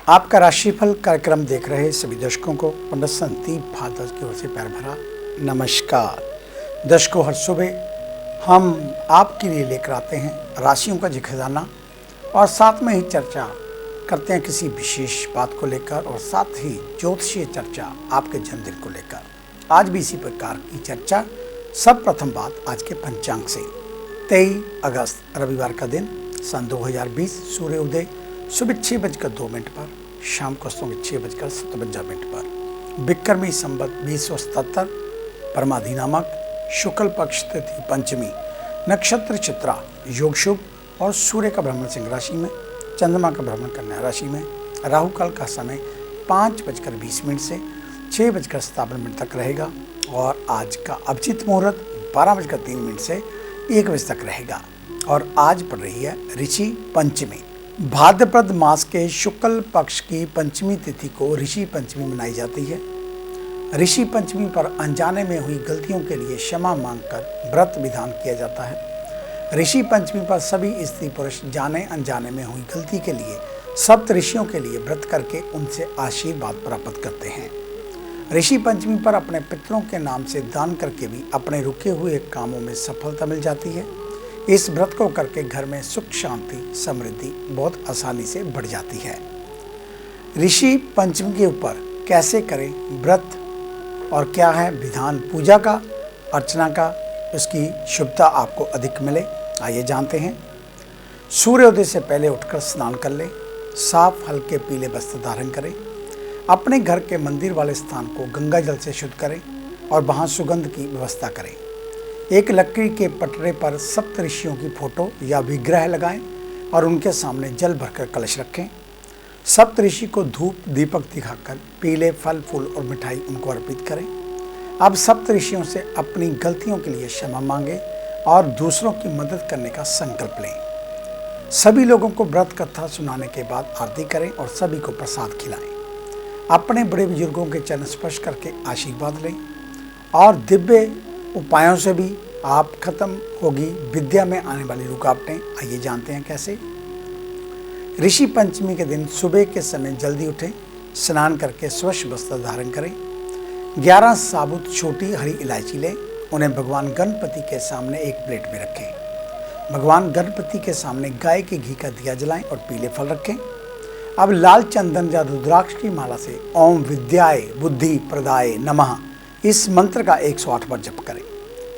आपका राशिफल कार्यक्रम देख रहे सभी दर्शकों को पंडित संदीप भारद्वाज की ओर से प्यार भरा नमस्कार। दर्शकों, हर सुबह हम आपके लिए लेकर आते हैं राशियों का खजाना और साथ में ही चर्चा करते हैं किसी विशेष बात को लेकर और साथ ही ज्योतिषीय चर्चा आपके जन्मदिन को लेकर। आज भी इसी प्रकार की चर्चा। सब प्रथम बात आज के पंचांग से। 23 अगस्त रविवार का दिन, सन 2020, सूर्य उदय सुबह 6:02 पर, शाम को 6:57 पर, विक्रमी संवत 2077, परमाधि नामक, शुक्ल पक्ष तिथि पंचमी, नक्षत्र चित्रा, योग शुभ और सूर्य का भ्रमण सिंह राशि में, चंद्रमा का भ्रमण कन्या राशि में। राहु काल का समय 5:20 से 6:57 तक रहेगा और आज का अभिजीत मुहूर्त 12:03 से 1 बजे तक रहेगा और आज पड़ रही है ऋषि पंचमी। भाद्रपद मास के शुक्ल पक्ष की पंचमी तिथि को ऋषि पंचमी मनाई जाती है। ऋषि पंचमी पर अनजाने में हुई गलतियों के लिए क्षमा मांगकर व्रत विधान किया जाता है। ऋषि पंचमी पर सभी स्त्री पुरुष जाने अनजाने में हुई गलती के लिए सप्त ऋषियों के लिए व्रत करके उनसे आशीर्वाद प्राप्त करते हैं। ऋषि पंचमी पर अपने पितरों के नाम से दान करके भी अपने रुके हुए कामों में सफलता मिल जाती है। इस व्रत को करके घर में सुख शांति समृद्धि बहुत आसानी से बढ़ जाती है। ऋषि पंचमी के ऊपर कैसे करें व्रत और क्या है विधान पूजा का, अर्चना का, उसकी शुभता आपको अधिक मिले, आइए जानते हैं। सूर्योदय से पहले उठकर स्नान कर लें, साफ हल्के पीले वस्त्र धारण करें, अपने घर के मंदिर वाले स्थान को गंगा जल से शुद्ध करें और वहाँ सुगंध की व्यवस्था करें। एक लकड़ी के पटरे पर सप्त ऋषियों की फोटो या विग्रह लगाएं और उनके सामने जल भरकर कलश रखें। सप्त ऋषि को धूप दीपक दिखाकर पीले फल फूल और मिठाई उनको अर्पित करें। अब सप्त ऋषियों से अपनी गलतियों के लिए क्षमा मांगें और दूसरों की मदद करने का संकल्प लें। सभी लोगों को व्रत कथा सुनाने के बाद आरती करें और सभी को प्रसाद खिलाएं। अपने बड़े बुजुर्गों के चरण स्पर्श करके आशीर्वाद लें और दिव्य उपायों से भी आप खत्म होगी विद्या में आने वाली रुकावटें। आइए जानते हैं कैसे। ऋषि पंचमी के दिन सुबह के समय जल्दी उठें, स्नान करके स्वच्छ वस्त्र धारण करें, 11 साबुत छोटी हरी इलायची लें, उन्हें भगवान गणपति के सामने एक प्लेट में रखें। भगवान गणपति के सामने गाय के घी का दिया जलाएं और पीले फल रखें। अब लाल चंदन या रुद्राक्ष की माला से ओम विद्याय बुद्धि प्रदाय नमः इस मंत्र का 108 बार जप करें।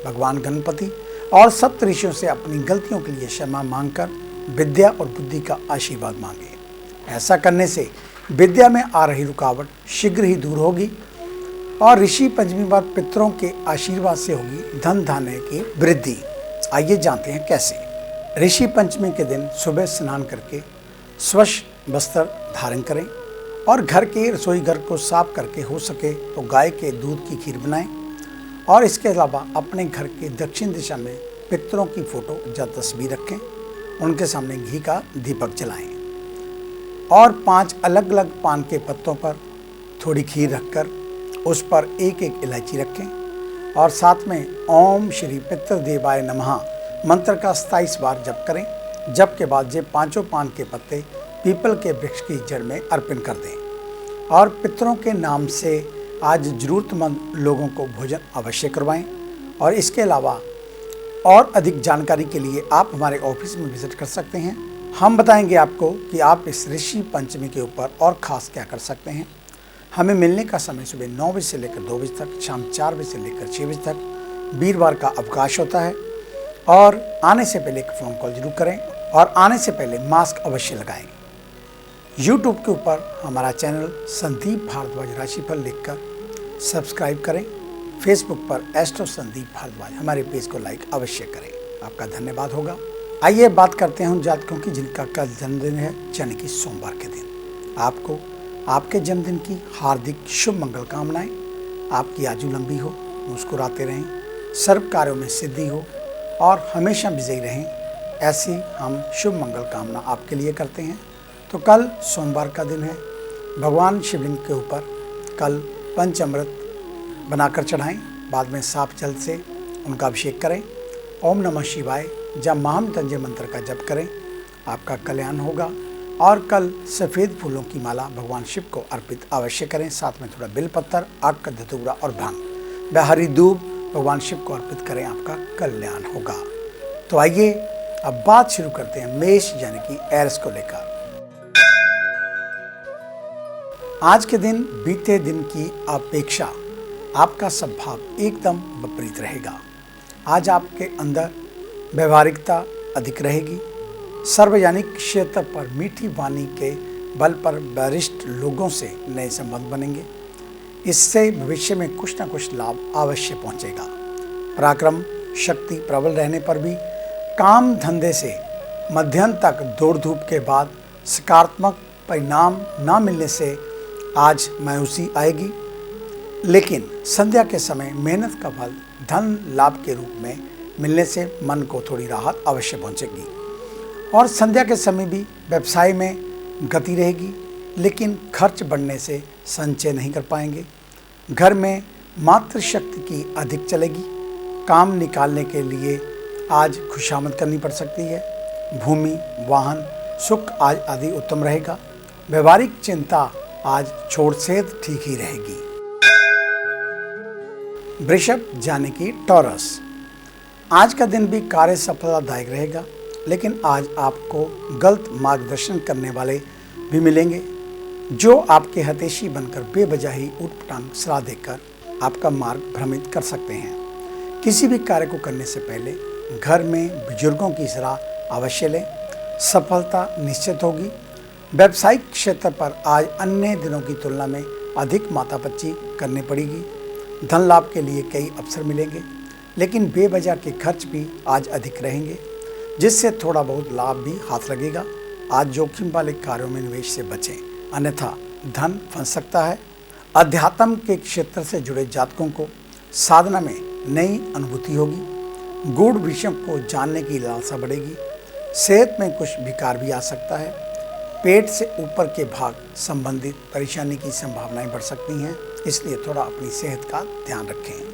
भगवान गणपति और सप्त ऋषियों से अपनी गलतियों के लिए क्षमा मांगकर विद्या और बुद्धि का आशीर्वाद मांगे। ऐसा करने से विद्या में आ रही रुकावट शीघ्र ही दूर होगी और ऋषि पंचमी पर पितरों के आशीर्वाद से होगी धन धान्य की वृद्धि। आइए जानते हैं कैसे। ऋषि पंचमी के दिन सुबह स्नान करके स्वच्छ वस्त्र धारण करें और घर के रसोई घर को साफ करके हो सके तो गाय के दूध की खीर बनाएं और इसके अलावा अपने घर के दक्षिण दिशा में पितरों की फोटो या तस्वीर रखें, उनके सामने घी का दीपक जलाएं और 5 अलग अलग पान के पत्तों पर थोड़ी खीर रखकर उस पर एक एक इलायची रखें और साथ में ओम श्री पितृदेवाय नमः मंत्र का 27 बार जप करें। जप के बाद ये 5 पान के पत्ते पीपल के वृक्ष की जड़ में अर्पण कर दें और पितरों के नाम से आज जरूरतमंद लोगों को भोजन अवश्य करवाएं। और इसके अलावा और अधिक जानकारी के लिए आप हमारे ऑफिस में विजिट कर सकते हैं। हम बताएंगे आपको कि आप इस ऋषि पंचमी के ऊपर और ख़ास क्या कर सकते हैं। हमें मिलने का समय सुबह 9 बजे से लेकर 2 बजे तक, शाम 4 बजे से लेकर 6 बजे तक वीरवार का अवकाश होता है। और आने से पहले एक फ़ोन कॉल जरूर करें और आने से पहले मास्क अवश्य लगाएं। यूट्यूब के ऊपर हमारा चैनल संदीप भारद्वाज राशिफल लिखकर सब्सक्राइब करें। फेसबुक पर एस्ट्रो संदीप भारद्वाज हमारे पेज को लाइक अवश्य करें, आपका धन्यवाद होगा। आइए बात करते हैं उन जातकों की जिनका कल जन्मदिन है, यानी कि सोमवार के दिन। आपको आपके जन्मदिन की हार्दिक शुभ मंगल कामनाएं। आपकी आयु लंबी हो, मुस्कुराते रहें, सर्व कार्यों में सिद्धि हो और हमेशा विजयी रहें, ऐसी हम शुभ मंगल कामना आपके लिए करते हैं। तो कल सोमवार का दिन है। भगवान शिवलिंग के ऊपर कल पंचामृत बनाकर चढ़ाएं, बाद में साफ जल से उनका अभिषेक करें। ओम नमः शिवाय या महामृत्युंजय मंत्र का जप करें, आपका कल्याण होगा। और कल सफ़ेद फूलों की माला भगवान शिव को अर्पित अवश्य करें। साथ में थोड़ा बेलपत्र, आग का धतूरा और भांग व हरी दूब भगवान शिव को अर्पित करें, आपका कल्याण होगा। तो आइए अब बात शुरू करते हैं मेष यानी कि एरिस को लेकर। आज के दिन बीते दिन की अपेक्षा आपका स्वभाव एकदम विपरीत रहेगा। आज आपके अंदर व्यवहारिकता अधिक रहेगी। सार्वजनिक क्षेत्र पर मीठी वाणी के बल पर वरिष्ठ लोगों से नए संबंध बनेंगे। इससे भविष्य में कुछ न कुछ लाभ अवश्य पहुंचेगा। पराक्रम शक्ति प्रबल रहने पर भी काम धंधे से मध्यम तक दौड़ धूप के बाद सकारात्मक परिणाम न मिलने से आज मायूसी आएगी। लेकिन संध्या के समय मेहनत का फल धन लाभ के रूप में मिलने से मन को थोड़ी राहत अवश्य पहुंचेगी। और संध्या के समय भी व्यवसाय में गति रहेगी, लेकिन खर्च बढ़ने से संचय नहीं कर पाएंगे। घर में मातृशक्ति की अधिक चलेगी। काम निकालने के लिए आज खुशामद करनी पड़ सकती है। भूमि, वाहन, सुख आज आदि उत्तम रहेगा। व्यवहारिक चिंता आज छोड़ सेध ठीक ही रहेगी। वृषभ यानी कि टॉरस, आज का दिन भी कार्य सफलतादायक रहेगा, लेकिन आज आपको गलत मार्गदर्शन करने वाले भी मिलेंगे, जो आपके हितैषी बनकर बेवजह ही उटपटांग सलाह देकर आपका मार्ग भ्रमित कर सकते हैं। किसी भी कार्य को करने से पहले घर में बुजुर्गों की सलाह अवश्य लें, सफलता निश्चित होगी। व्यावसायिक क्षेत्र पर आज अन्य दिनों की तुलना में अधिक मातापच्ची करनी पड़ेगी। धन लाभ के लिए कई अवसर मिलेंगे, लेकिन बेवजह के खर्च भी आज अधिक रहेंगे, जिससे थोड़ा बहुत लाभ भी हाथ लगेगा। आज जोखिम वाले कार्यों में निवेश से बचें, अन्यथा धन फंस सकता है। अध्यात्म के क्षेत्र से जुड़े जातकों को साधना में नई अनुभूति होगी। गूढ़ विषयों को जानने की लालसा बढ़ेगी। सेहत में कुछ विकार भी आ सकता है। पेट से ऊपर के भाग संबंधित परेशानी की संभावनाएं बढ़ सकती हैं, इसलिए थोड़ा अपनी सेहत का ध्यान रखें।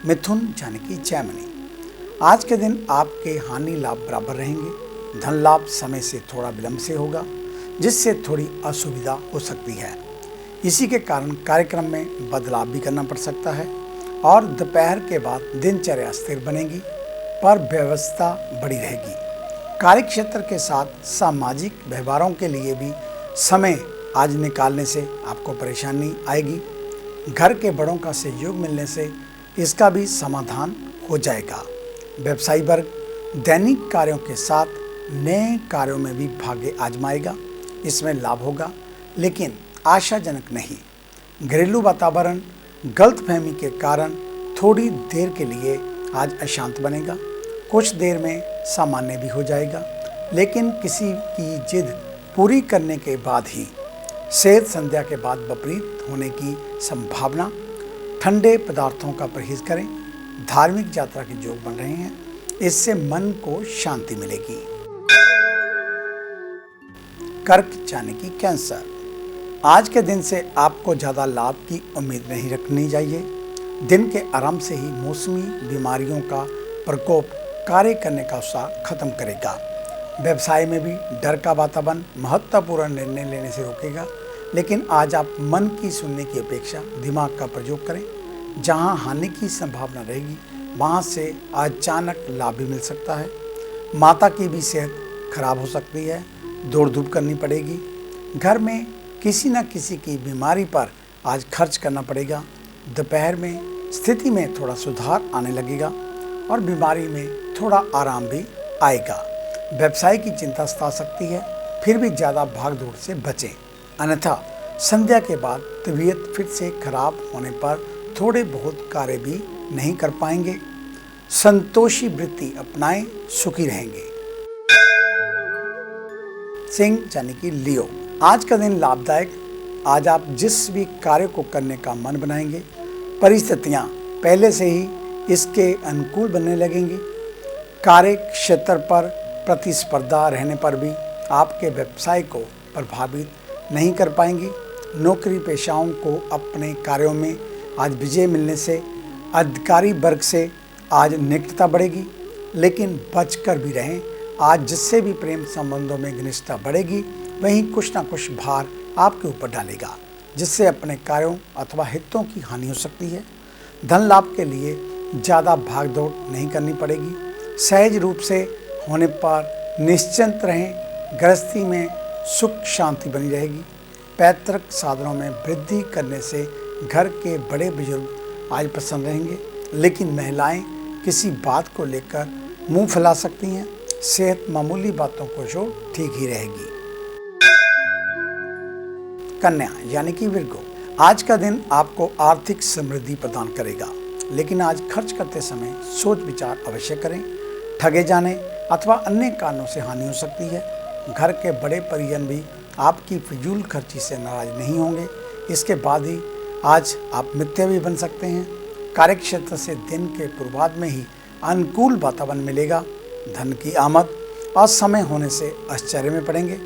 मिथुन यानी कि जैमिनी, आज के दिन आपके हानि लाभ बराबर रहेंगे। धन लाभ समय से थोड़ा विलंब से होगा, जिससे थोड़ी असुविधा हो सकती है। इसी के कारण कार्यक्रम में बदलाव भी करना पड़ सकता है और दोपहर के बाद दिनचर्या स्थिर बनेगी, पर व्यवस्था बड़ी रहेगी। कार्य क्षेत्र के साथ सामाजिक व्यवहारों के लिए भी समय आज निकालने से आपको परेशानी आएगी। घर के बड़ों का सहयोग मिलने से इसका भी समाधान हो जाएगा। व्यवसायी वर्ग दैनिक कार्यों के साथ नए कार्यों में भी भाग्य आजमाएगा। इसमें लाभ होगा, लेकिन आशाजनक नहीं। घरेलू वातावरण गलतफहमी के कारण थोड़ी देर के लिए आज अशांत बनेगा। कुछ देर में सामान्य भी हो जाएगा, लेकिन किसी की जिद पूरी करने के बाद ही सेहत संध्या के बाद विपरीत होने की संभावना। ठंडे पदार्थों का परहेज करें। धार्मिक यात्रा के योग बन रहे हैं, इससे मन को शांति मिलेगी। कर्क यानी कि कैंसर, आज के दिन से आपको ज़्यादा लाभ की उम्मीद नहीं रखनी चाहिए। दिन के आरंभ से ही मौसमी बीमारियों का प्रकोप कार्य करने का उत्साह खत्म करेगा। व्यवसाय में भी डर का वातावरण महत्वपूर्ण निर्णय लेने से रोकेगा, लेकिन आज आप मन की सुनने की अपेक्षा दिमाग का प्रयोग करें। जहां हानि की संभावना रहेगी, वहां से अचानक लाभ भी मिल सकता है। माता की भी सेहत खराब हो सकती है, दौड़ धूप करनी पड़ेगी। घर में किसी न किसी की बीमारी पर आज खर्च करना पड़ेगा। दोपहर में स्थिति में थोड़ा सुधार आने लगेगा और बीमारी में थोड़ा आराम भी आएगा। व्यवसाय की चिंता सता सकती है, फिर भी ज़्यादा भाग दौड़ से बचें, अन्यथा संध्या के बाद तबीयत फिर से खराब होने पर थोड़े बहुत कार्य भी नहीं कर पाएंगे। संतोषी वृत्ति अपनाएं, सुखी रहेंगे। सिंह यानी कि लियो, आज का दिन लाभदायक। आज आप जिस भी कार्य को करने का मन बनाएंगे, परिस्थितियां पहले से ही इसके अनुकूल बनने लगेंगी। कार्य क्षेत्र पर प्रतिस्पर्धा रहने पर भी आपके व्यवसाय को प्रभावित नहीं कर पाएंगी। नौकरी पेशाओं को अपने कार्यों में आज विजय मिलने से अधिकारी वर्ग से आज निकटता बढ़ेगी, लेकिन बचकर भी रहें। आज जिससे भी प्रेम संबंधों में घनिष्ठता बढ़ेगी, वहीं कुछ ना कुछ भार आपके ऊपर डालेगा, जिससे अपने कार्यों अथवा हितों की हानि हो सकती है। धन लाभ के लिए ज़्यादा भागदौड़ नहीं करनी पड़ेगी। सहज रूप से होने पर निश्चिंत रहें। गृहस्थी में सुख शांति बनी रहेगी। पैतृक साधनों में वृद्धि करने से घर के बड़े बुजुर्ग आज प्रसन्न रहेंगे, लेकिन महिलाएं किसी बात को लेकर मुंह फैला सकती हैं। सेहत मामूली बातों को छोड़ ठीक ही रहेगी। कन्या यानी कि विर्गो, आज का दिन आपको आर्थिक समृद्धि प्रदान करेगा, लेकिन आज खर्च करते समय सोच विचार अवश्य करें। ठगे जाने अथवा अन्य कारणों से हानि हो सकती है। घर के बड़े परिजन भी आपकी फिजूल खर्ची से नाराज नहीं होंगे। इसके बाद ही आज आप मित्र भी बन सकते हैं। कार्यक्षेत्र से दिन के पूर्वाध में ही अनुकूल वातावरण मिलेगा। धन की आमद असमय होने से आश्चर्य में पड़ेंगे।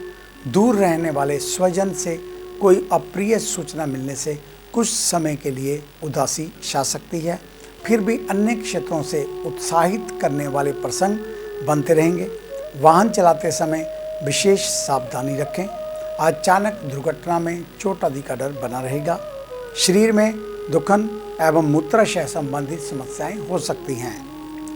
दूर रहने वाले स्वजन से कोई अप्रिय सूचना मिलने से कुछ समय के लिए उदासी छा सकती है। फिर भी अन्य क्षेत्रों से उत्साहित करने वाले प्रसंग बनते रहेंगे। वाहन चलाते समय विशेष सावधानी रखें। अचानक दुर्घटना में चोट आदि का डर बना रहेगा। शरीर में दुखन एवं मूत्राशय संबंधित समस्याएं हो सकती हैं।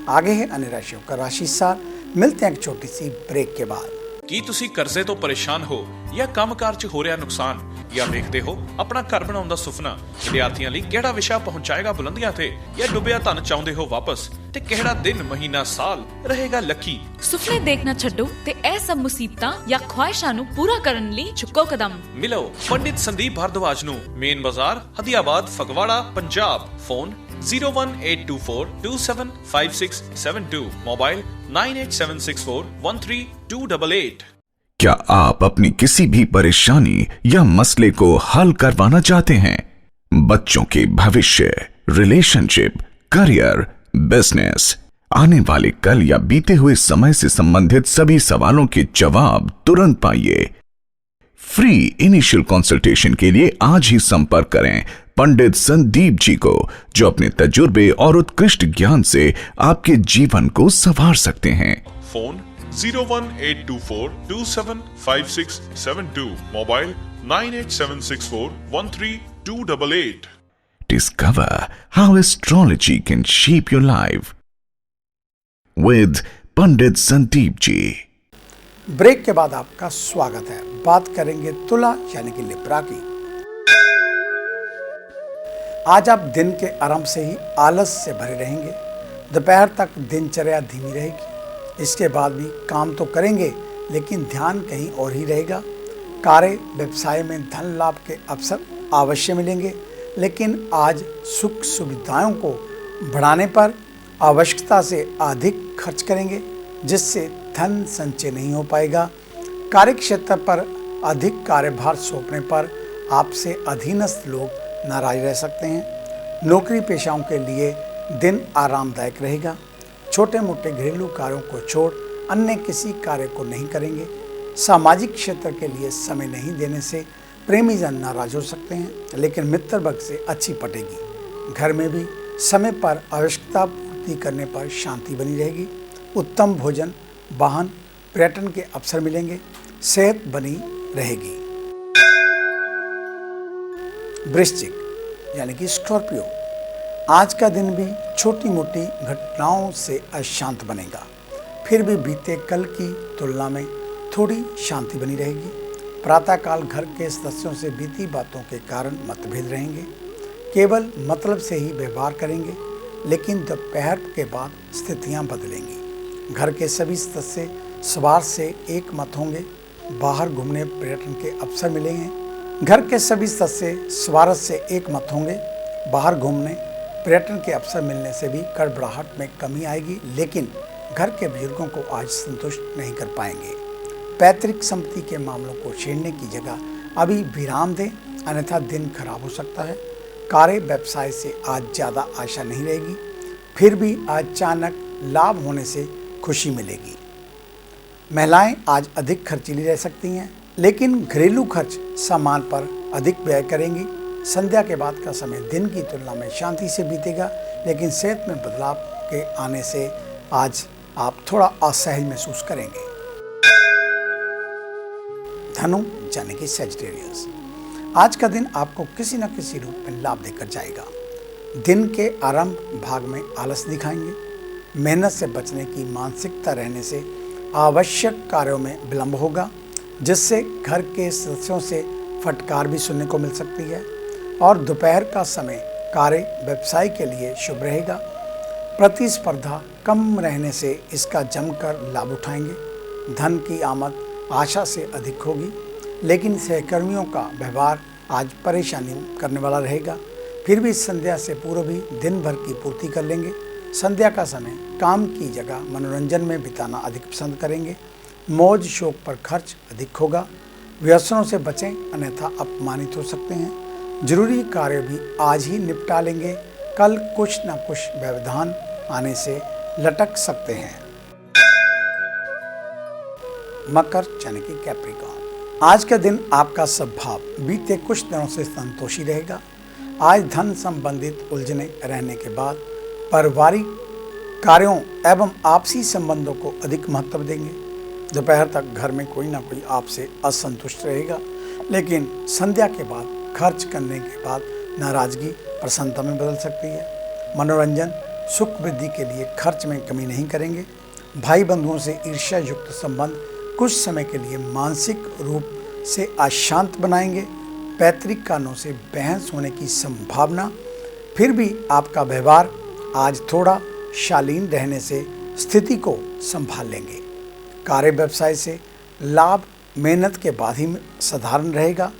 आगे है अन्य राशियों का राशि सार। मिलते हैं एक छोटी सी ब्रेक के बाद। ਕੀ ਤੁਸੀਂ ਕਰਜ਼ੇ ਤੋਂ ਪਰੇਸ਼ਾਨ ਹੋ ਜਾਂ ਕੰਮਕਾਰ 'ਚ ਹੋ ਰਿਹਾ ਨੁਕਸਾਨ ਜਾਂ ਵੇਖਦੇ ਹੋ ਆਪਣਾ ਘਰ ਬਣਾਉਣ ਦਾ ਸੁਪਨਾ? ਵਿਦਿਆਰਥੀਆਂ ਲਈ ਕਿਹੜਾ ਵਿਸ਼ਾ ਪਹੁੰਚਾਏਗਾ ਬੁਲੰਦੀਆਂ ਤੇ ਜਾਂ ਡੁੱਬਿਆ ਧਨ ਚਾਹੁੰਦੇ ਹੋ ਵਾਪਸ? ਤੇ ਕਿਹੜਾ ਦਿਨ ਮਹੀਨਾ ਸਾਲ ਰਹੇਗਾ ਲੱਕੀ? ਸੁਪਨੇ ਦੇਖਣਾ ਛੱਡੋ ਤੇ ਇਹ ਸਭ ਮੁਸੀਬਤਾਂ ਜਾਂ ਖੁਆਇਸ਼ਾਂ ਨੂੰ ਪੂਰਾ ਕਰਨ ਲਈ ਚੁੱਕੋ ਕਦਮ। ਮਿਲੋ ਪੰਡਿਤ ਸੰਦੀਪ ਭਾਰਦਵਾਜ ਨੂੰ, main Bazaar, Hadiabad, Phagwara, Punjab. Phone 01824275672, mobile 9876413288। क्या आप अपनी किसी भी परेशानी या मसले को हल करवाना चाहते हैं? बच्चों के भविष्य, रिलेशनशिप, करियर, बिजनेस, आने वाले कल या बीते हुए समय से संबंधित सभी सवालों के जवाब तुरंत पाइए। फ्री इनिशियल कंसल्टेशन के लिए आज ही संपर्क करें पंडित संदीप जी को, जो अपने तजुर्बे और उत्कृष्ट ज्ञान से आपके जीवन को संवार सकते हैं। Phone 01824275672, mobile 9876413288। Discover how astrology can shape your life with Pandit Sandeep ji. Break के बाद आपका स्वागत है। बात करेंगे तुला यानी कि लिब्रा की। आज आप दिन के आरंभ से ही आलस से भरे रहेंगे। दोपहर तक दिनचर्या धीमी रहेगी। इसके बाद भी काम तो करेंगे, लेकिन ध्यान कहीं और ही रहेगा। कार्य व्यवसाय में धन लाभ के अवसर अवश्य मिलेंगे, लेकिन आज सुख सुविधाओं को बढ़ाने पर आवश्यकता से अधिक खर्च करेंगे, जिससे धन संचय नहीं हो पाएगा। कार्यक्षेत्र पर अधिक कार्यभार सौंपने पर आपसे अधीनस्थ लोग नाराज रह सकते हैं। नौकरी पेशाओं के लिए दिन आरामदायक रहेगा। छोटे मोटे घरेलू कार्यों को छोड़ अन्य किसी कार्य को नहीं करेंगे। सामाजिक क्षेत्र के लिए समय नहीं देने से प्रेमी जन नाराज हो सकते हैं, लेकिन मित्र वर्ग से अच्छी पटेगी। घर में भी समय पर आवश्यकता पूर्ति करने पर शांति बनी रहेगी। उत्तम भोजन, वाहन, पर्यटन के अवसर मिलेंगे। सेहत बनी रहेगी। वृश्चिक यानी कि स्कॉर्पियो, आज का दिन भी छोटी मोटी घटनाओं से अशांत बनेगा। फिर भी बीते कल की तुलना में थोड़ी शांति बनी रहेगी। प्रातःकाल घर के सदस्यों से बीती बातों के कारण मतभेद रहेंगे। केवल मतलब से ही व्यवहार करेंगे, लेकिन दोपहर के बाद स्थितियां बदलेंगी। घर के सभी सदस्य सवार से एक मत होंगे। बाहर घूमने पर्यटन के अवसर मिलेंगे। घर के सभी सदस्य स्वारथ से एक मत होंगे। बाहर घूमने पर्यटन के अवसर मिलने से भी गड़बड़ाहट में कमी आएगी, लेकिन घर के बुजुर्गों को आज संतुष्ट नहीं कर पाएंगे। पैतृक संपत्ति के मामलों को छेड़ने की जगह अभी विराम दें, अन्यथा दिन खराब हो सकता है। कार्य व्यवसाय से आज ज़्यादा आशा नहीं रहेगी। फिर भी अचानक लाभ होने से खुशी मिलेगी। महिलाएं आज अधिक खर्चीली रह सकती हैं, लेकिन घरेलू खर्च सामान पर अधिक व्यय करेंगी। संध्या के बाद का समय दिन की तुलना में शांति से बीतेगा, लेकिन सेहत में बदलाव के आने से आज आप थोड़ा असहज महसूस करेंगे। धनु यानी कि सैजिटेरियस, आज का दिन आपको किसी न किसी रूप में लाभ देकर जाएगा। दिन के आरंभ भाग में आलस दिखाएंगे। मेहनत से बचने की मानसिकता रहने से आवश्यक कार्यों में विलंब होगा, जिससे घर के सदस्यों से फटकार भी सुनने को मिल सकती है। और दोपहर का समय कार्य व्यवसाय के लिए शुभ रहेगा। प्रतिस्पर्धा कम रहने से इसका जमकर लाभ उठाएंगे। धन की आमद आशा से अधिक होगी, लेकिन सहकर्मियों का व्यवहार आज परेशानी करने वाला रहेगा। फिर भी संध्या से पूर्व ही दिन भर की पूर्ति कर लेंगे। संध्या का समय काम की जगह मनोरंजन में बिताना अधिक पसंद करेंगे। मौज शौक पर खर्च अधिक होगा। व्यसनों से बचें, अन्यथा अपमानित हो सकते हैं। जरूरी कार्य भी आज ही निपटा लेंगे। कल कुछ न कुछ व्यवधान आने से लटक सकते हैं। मकर यानी कि कैप्रिकॉर्न, आज का दिन आपका स्वभाव बीते कुछ दिनों से संतोषी रहेगा। आज धन संबंधित उलझने रहने के बाद पारिवारिक कार्यों एवं आपसी संबंधों को अधिक महत्व देंगे। दोपहर तक घर में कोई ना कोई आपसे असंतुष्ट रहेगा, लेकिन संध्या के बाद खर्च करने के बाद नाराजगी प्रसन्नता में बदल सकती है। मनोरंजन सुख वृद्धि के लिए खर्च में कमी नहीं करेंगे। भाई बंधुओं से ईर्ष्या युक्त संबंध कुछ समय के लिए मानसिक रूप से अशांत बनाएंगे। पैतृक कारणों से बहस होने की संभावना। फिर भी आपका व्यवहार आज थोड़ा शालीन रहने से स्थिति को संभाल लेंगे। कार्य व्यवसाय से लाभ मेहनत के बाद ही साधारण रहेगा।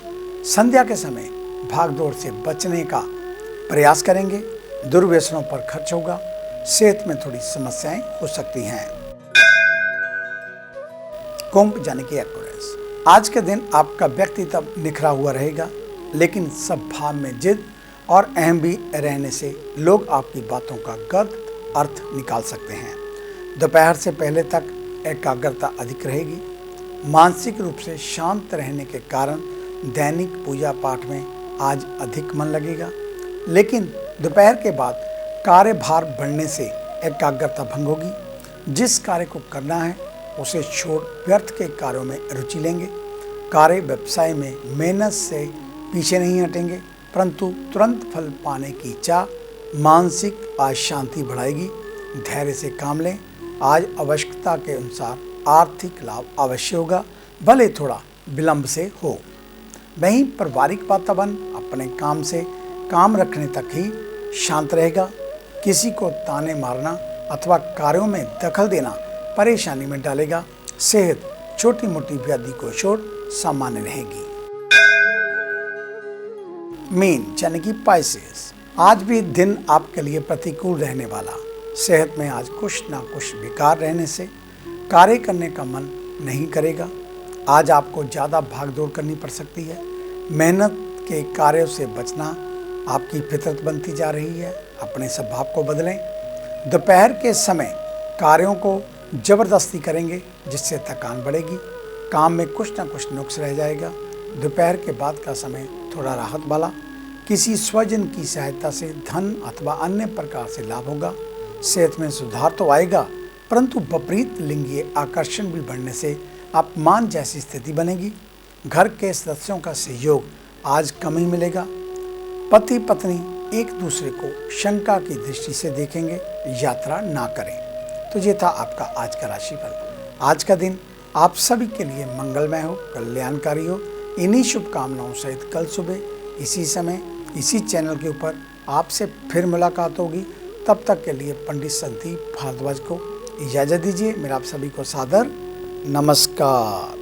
संध्या के समय भागदौड़ से बचने का प्रयास करेंगे। दुर्व्यसनों पर खर्च होगा। सेहत में थोड़ी समस्याएं हो सकती हैं। कुंभ यानी कि एक्वेरियस, आज के दिन आपका व्यक्तित्व निखरा हुआ रहेगा, लेकिन स्वभाव में जिद और अहम भी रहने से लोग आपकी बातों का गलत अर्थ निकाल सकते हैं। दोपहर से पहले तक एकाग्रता अधिक रहेगी। मानसिक रूप से शांत रहने के कारण दैनिक पूजा पाठ में आज अधिक मन लगेगा, लेकिन दोपहर के बाद कार्यभार बढ़ने से एकाग्रता भंग होगी। जिस कार्य को करना है उसे छोड़ व्यर्थ के कार्यों में रुचि लेंगे। कार्य व्यवसाय में मेहनत से पीछे नहीं हटेंगे, परंतु तुरंत फल पाने की चाह मानसिक अशांति बढ़ाएगी। धैर्य से काम लें। आज आवश्यकता के अनुसार आर्थिक लाभ अवश्य होगा, भले थोड़ा विलंब से हो। वहीं पारिवारिक वातावरण अपने काम से काम रखने तक ही शांत रहेगा। किसी को ताने मारना अथवा कार्यों में दखल देना परेशानी में डालेगा। सेहत छोटी मोटी व्याधि को छोड़ सामान्य रहेगी। मीन यानी कि पाइसेस, आज भी दिन आपके लिए प्रतिकूल रहने वाला। सेहत में आज कुछ ना कुछ विकार रहने से कार्य करने का मन नहीं करेगा। आज आपको ज़्यादा भागदौड़ करनी पड़ सकती है। मेहनत के कार्यों से बचना आपकी फितरत बनती जा रही है। अपने स्वभाव को बदलें। दोपहर के समय कार्यों को जबरदस्ती करेंगे, जिससे थकान बढ़ेगी। काम में कुछ ना कुछ नुक्स रह जाएगा। दोपहर के बाद का समय थोड़ा राहत वाला। किसी स्वजन की सहायता से धन अथवा अन्य प्रकार से लाभ होगा। सेहत में सुधार तो आएगा, परंतु विपरीत लिंगीय आकर्षण भी बढ़ने से अपमान जैसी स्थिति बनेगी। घर के सदस्यों का सहयोग आज कम ही मिलेगा। पति पत्नी एक दूसरे को शंका की दृष्टि से देखेंगे। यात्रा ना करें। तो ये था आपका आज का राशिफल। आज का दिन आप सभी के लिए मंगलमय हो, कल्याणकारी हो। इन्हीं शुभकामनाओं सहित कल सुबह इसी समय इसी चैनल के ऊपर आपसे फिर मुलाकात होगी। तब तक के लिए पंडित संदीप भारद्वाज को इजाज़त दीजिए। मेरा आप सभी को सादर नमस्कार।